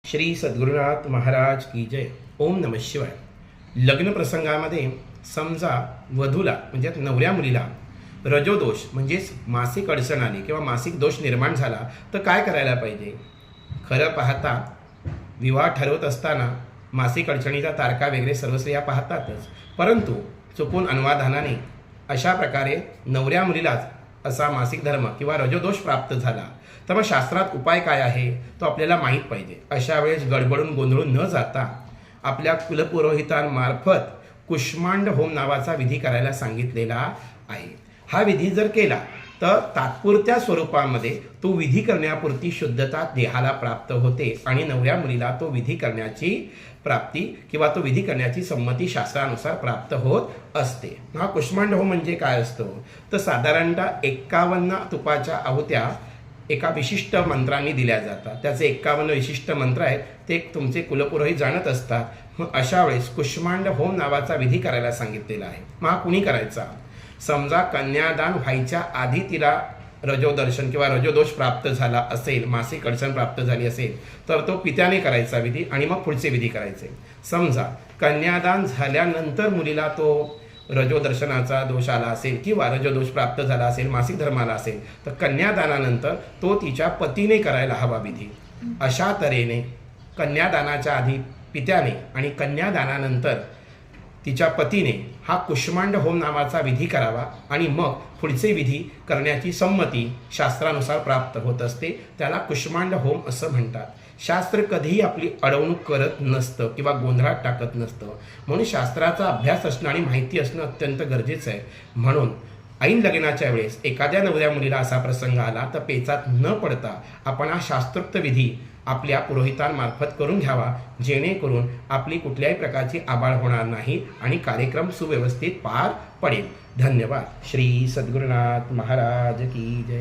श्री सद्गुरुनाथ महाराज की जय. ओम नमः शिवाय. लग्न प्रसंगामध्ये समजा वधूला म्हणजे नवऱ्या मुलीला रजोदोष म्हणजेच मासिक अडचण आली किंवा मासिक दोष निर्माण झाला तर काय करायला पाहिजे. खरं पाहता विवाह ठरवत असताना मासिक अडचणीचा तारखा वगैरे सर्व स्त्रिया पाहतातच, परंतु चुकून अनवाधानाने अशा प्रकारे नवऱ्या मुलीलाच असा मासिक धर्म किंवा रजोदोष प्राप्त झाला तर मग शास्त्रात उपाय काय आहे तो आपल्याला माहीत पाहिजे. अशा वेळेस गडबडून गोंधळून न जाता आपल्या कुलपुरोहितांमार्फत कुष्मांड होम नावाचा विधी करायला सांगितलेला आहे. हा विधी जर केला तर तात्पुरत्या स्वरूपामध्ये तो विधी करण्यापुरती शुद्धता देहाला प्राप्त होते आणि नवऱ्या मुलीला तो विधी करण्याची प्राप्ती किंवा तो विधी करण्याची संमती शास्त्रानुसार प्राप्त होत असते. हा कुष्मांड होम म्हणजे काय असतो तर साधारणतः 51 तुपाच्या आहुत्या एका विशिष्ट मंत्रांनी दिल्या जातात. त्याचे 51 विशिष्ट मंत्र आहेत, ते तुमचे कुलपुरोहित जाणत असतात. मग अशा वेळेस कुष्मांड होम नावाचा विधी करायला सांगितलेला आहे. मग हा कुणी करायचा. समजा कन्यादान व्हायच्या आधी तिला रजोदर्शन किंवा रजोदोष प्राप्त झाला असेल, मासिक अडचण प्राप्त झाली असेल तर तो पित्याने करायचा विधी आणि मग पुढचे विधी करायचे. समजा कन्यादान झाल्यानंतर मुलीला तो रजोदर्शनाचा दोष आला असेल किंवा रजोदोष प्राप्त झाला असेल, मासिक धर्म आला असेल तर कन्यादानानंतर तो तिच्या पतीने करायला हवा विधी. अशा तऱ्हेने कन्यादानाच्या आधी पित्याने आणि कन्यादानानंतर तिच्या पतीने हा कुष्मांड होम नावाचा विधी करावा आणि मग पुढचे विधी करण्याची संमती शास्त्रानुसार प्राप्त होत असते. त्याला कुष्मांड होम असं म्हणतात. शास्त्र कधीही आपली अडवणूक करत नसतं किंवा गोंधळात टाकत नसतं, म्हणून शास्त्राचा अभ्यास असणं आणि माहिती असणं अत्यंत गरजेचं आहे. म्हणून ऐन लग्नाच्या वेळेस एखाद्या नवऱ्या मुलीला असा प्रसंग आला तर पेचात न पडता आपण हा शास्त्रोक्त विधी आपल्या पुरोहितांमार्फत करून घ्यावा, जेणेकरून आपली कुठल्याही प्रकारची आबाळ होणार नाही आणि कार्यक्रम सुव्यवस्थित पार पडेल. धन्यवाद. श्री सद्गुरुनाथ महाराज की जय.